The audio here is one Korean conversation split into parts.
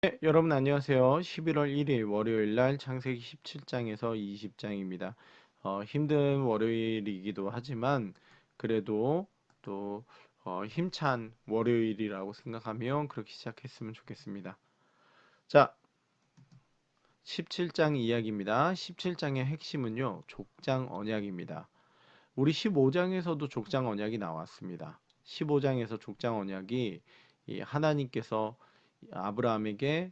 네, 여러분 안녕하세요. 11월 1일 월요일 날 창세기 17장에서 20장입니다. 힘든 월요일이기도 하지만 그래도 또 힘찬 월요일이라고 생각하면 그렇게 시작했으면 좋겠습니다. 자, 17장 이야기입니다. 17장의 핵심은요, 족장 언약입니다. 우리 15장에서도 족장 언약이 나왔습니다. 15장에서 족장 언약이 이 하나님께서 아브라함에게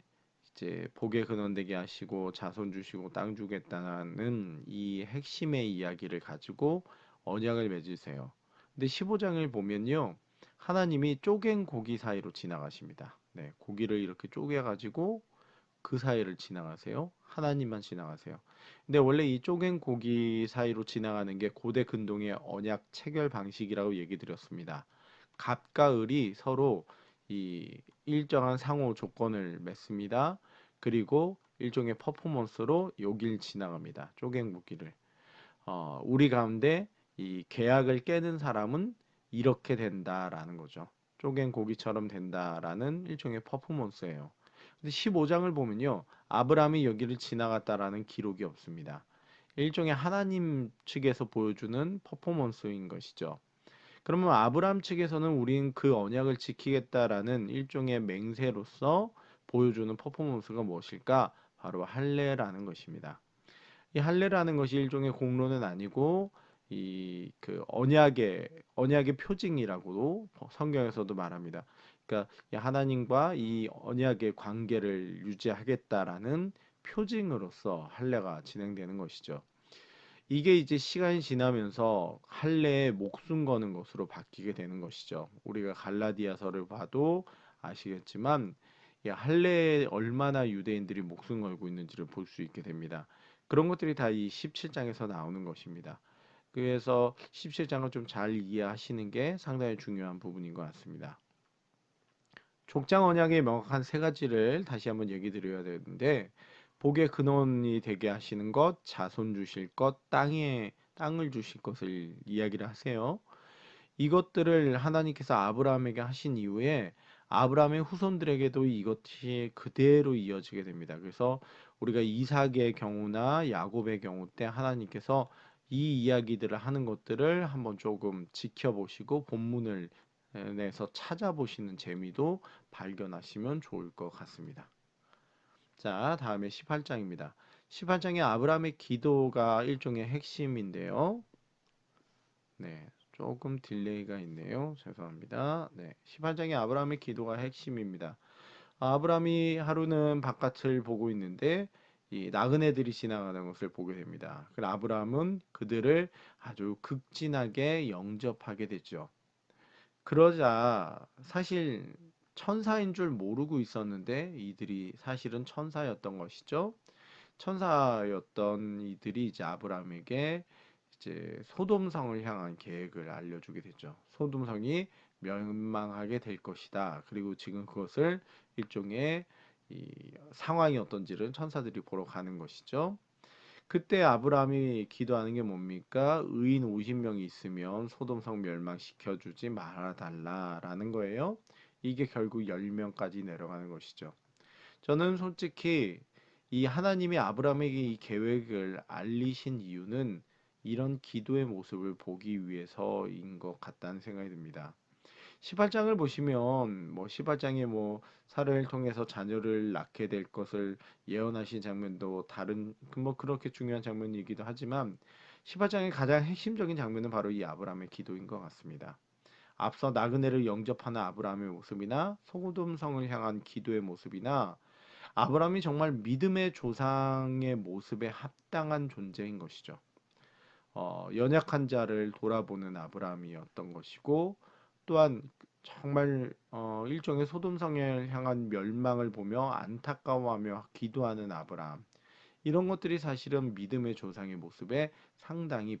이제 복의 근원 되게 하시고 자손 주시고 땅 주겠다는 이 핵심의 이야기를 가지고 언약을 맺으세요. 근데 15장을 보면요. 하나님이 쪼갠 고기 사이로 지나가십니다. 네, 고기를 이렇게 쪼개 가지고 그 사이를 지나가세요. 하나님만 지나가세요. 근데 원래 이 쪼갠 고기 사이로 지나가는 게 고대 근동의 언약 체결 방식이라고 얘기 드렸습니다. 갑과 을이 서로 이 일정한 상호 조건을 맺습니다. 그리고 일종의 퍼포먼스로 여길 지나갑니다. 쪼갠 고기를. 우리 가운데 이 계약을 깨는 사람은 이렇게 된다라는 거죠. 쪼갠 고기처럼 된다라는 일종의 퍼포먼스예요. 근데 15장을 보면요. 아브라함이 여기를 지나갔다라는 기록이 없습니다. 일종의 하나님 측에서 보여주는 퍼포먼스인 것이죠. 그러면 아브라함 측에서는 우린 그 언약을 지키겠다라는 일종의 맹세로서 보여주는 퍼포먼스가 무엇일까? 바로 할례라는 것입니다. 이 할례라는 것이 일종의 공로는 아니고 이 그 언약의 표징이라고 성경에서도 말합니다. 그러니까 이 하나님과 이 언약의 관계를 유지하겠다라는 표징으로서 할례가 진행되는 것이죠. 이게 이제 시간이 지나면서 할례에 목숨 거는 것으로 바뀌게 되는 것이죠. 우리가 갈라디아서를 봐도 아시겠지만 이 할례에 얼마나 유대인들이 목숨 걸고 있는지를 볼 수 있게 됩니다. 그런 것들이 다 이 17장에서 나오는 것입니다. 그래서 17장을 좀 잘 이해하시는 게 상당히 중요한 부분인 것 같습니다. 족장 언약의 명확한 세 가지를 다시 한번 얘기 드려야 되는데 복의 근원이 되게 하시는 것, 자손 주실 것, 땅을 주실 것을 이야기를 하세요. 이것들을 하나님께서 아브라함에게 하신 이후에 아브라함의 후손들에게도 이것이 그대로 이어지게 됩니다. 그래서 우리가 이삭의 경우나 야곱의 경우 때 하나님께서 이 이야기들을 하는 것들을 한번 조금 지켜보시고 본문을 내서 찾아보시는 재미도 발견하시면 좋을 것 같습니다. 자, 다음에 18장입니다. 18장에 아브라함의 기도가 일종의 핵심인데요. 네, 조금 딜레이가 있네요. 죄송합니다. 네, 18장에 아브라함의 기도가 핵심입니다. 아브라함이 하루는 바깥을 보고 있는데 이 나그네들이 지나가는 것을 보게 됩니다. 그래서 아브라함은 그들을 아주 극진하게 영접하게 되죠. 그러자 사실 천사인 줄 모르고 있었는데 이들이 사실은 천사였던 것이죠. 천사였던 이들이 이제 아브라함에게 이제 소돔성을 향한 계획을 알려주게 되죠. 소돔성이 멸망하게 될 것이다. 그리고 지금 그것을 일종의 이 상황이 어떤지를 천사들이 보러 가는 것이죠. 그때 아브라함이 기도하는 게 뭡니까? 의인 50명이 있으면 소돔성 멸망시켜 주지 말아 달라라는 거예요. 이게 결국 10명까지 내려가는 것이죠. 저는 솔직히 이 하나님이 아브라함에게 이 계획을 알리신 이유는 이런 기도의 모습을 보기 위해서인 것 같다는 생각이 듭니다. 18장을 보시면 뭐 18장에 뭐 사례를 통해서 자녀를 낳게 될 것을 예언하신 장면도 다른 뭐 그렇게 중요한 장면이기도 하지만 18장의 가장 핵심적인 장면은 바로 이 아브라함의 기도인 것 같습니다. 앞서 나그네를 영접하는 아브라함의 모습이나 소돔성을 향한 기도의 모습이나 아브라함이 정말 믿음의 조상의 모습에 합당한 존재인 것이죠. 연약한 자를 돌아보는 아브라함이었던 것이고 또한 정말 일종의 소돔성을 향한 멸망을 보며 안타까워하며 기도하는 아브라함 이런 것들이 사실은 믿음의 조상의 모습에 상당히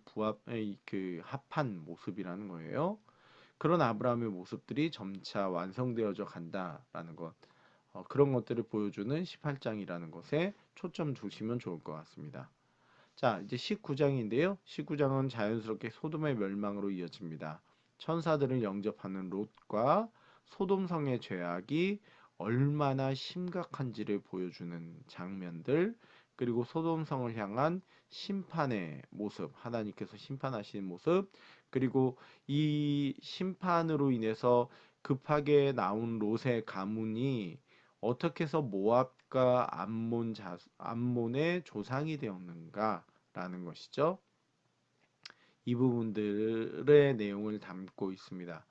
합한 모습이라는 거예요. 그런 아브라함의 모습들이 점차 완성되어져 간다라는 것 그런 것들을 보여주는 18장이라는 것에 초점 두시면 좋을 것 같습니다. 자, 이제 19장인데요. 19장은 자연스럽게 소돔의 멸망으로 이어집니다. 천사들을 영접하는 롯과 소돔성의 죄악이 얼마나 심각한지를 보여주는 장면들, 그리고 소돔성을 향한 심판의 모습, 하나님께서 심판하시는 모습, 그리고 이 심판으로 인해서 급하게 나온 롯의 가문이 어떻게 해서 모압과 암몬의 조상이 되었는가라는 것이죠. 이 부분들의 내용을 담고 있습니다.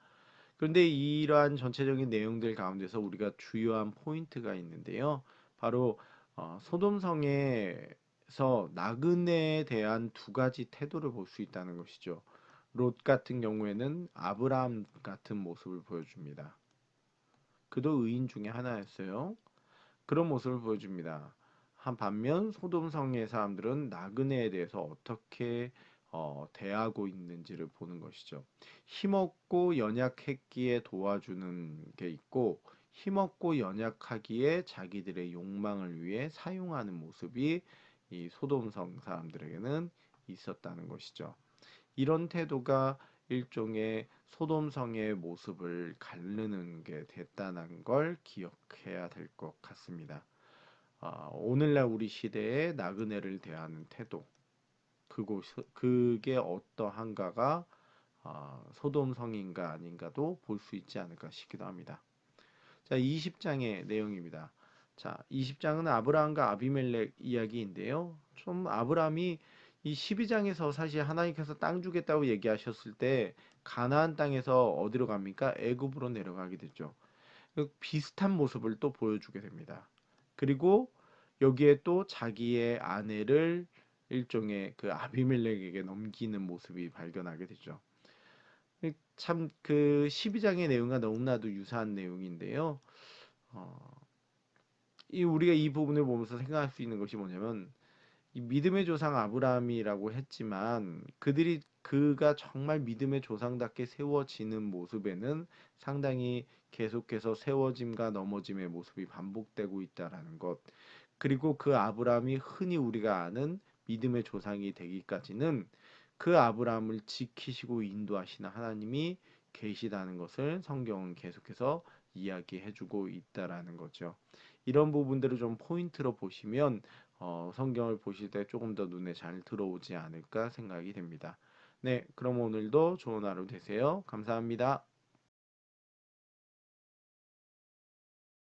그런데 이러한 전체적인 내용들 가운데서 우리가 주요한 포인트가 있는데요. 바로 소돔성에서 나그네에 대한 두 가지 태도를 볼 수 있다는 것이죠. 롯 같은 경우에는 아브라함 같은 모습을 보여줍니다. 그도 의인 중에 하나였어요. 그런 모습을 보여줍니다. 한 반면 소돔성의 사람들은 나그네에 대해서 어떻게 대하고 있는지를 보는 것이죠. 힘없고 연약했기에 도와주는 게 있고, 힘없고 연약하기에 자기들의 욕망을 위해 사용하는 모습이 이 소돔성 사람들에게는 있었다는 것이죠. 이런 태도가 일종의 소돔성의 모습을 가르는 게 됐다는 걸 기억해야 될 것 같습니다. 오늘날 우리 시대의 나그네를 대하는 태도, 그게 어떠한가가 소돔성인가 아닌가도 볼 수 있지 않을까 싶기도 합니다. 자, 20장의 내용입니다. 자, 20장은 아브라함과 아비멜렉 이야기인데요. 좀 아브라함이 이 12장에서 사실 하나님께서 땅 주겠다고 얘기하셨을 때 가나안 땅에서 어디로 갑니까? 애굽으로 내려가게 되죠. 비슷한 모습을 또 보여주게 됩니다. 그리고 여기에 또 자기의 아내를 일종의 그 아비멜렉에게 넘기는 모습이 발견하게 되죠. 참 그 12장의 내용과 너무나도 유사한 내용인데요. 어, 이 우리가 이 부분을 보면서 생각할 수 있는 것이 뭐냐면 이 믿음의 조상 아브라함이라고 했지만 그가 정말 믿음의 조상답게 세워지는 모습에는 상당히 계속해서 세워짐과 넘어짐의 모습이 반복되고 있다라는 것. 그리고 그 아브라함이 흔히 우리가 아는 믿음의 조상이 되기까지는 그 아브라함을 지키시고 인도하시는 하나님이 계시다는 것을 성경은 계속해서 이야기해주고 있다라는 거죠. 이런 부분들을 좀 포인트로 보시면 성경을 보실 때 조금 더 눈에 잘 들어오지 않을까 생각이 됩니다. 네, 그럼 오늘도 좋은 하루 되세요. 감사합니다.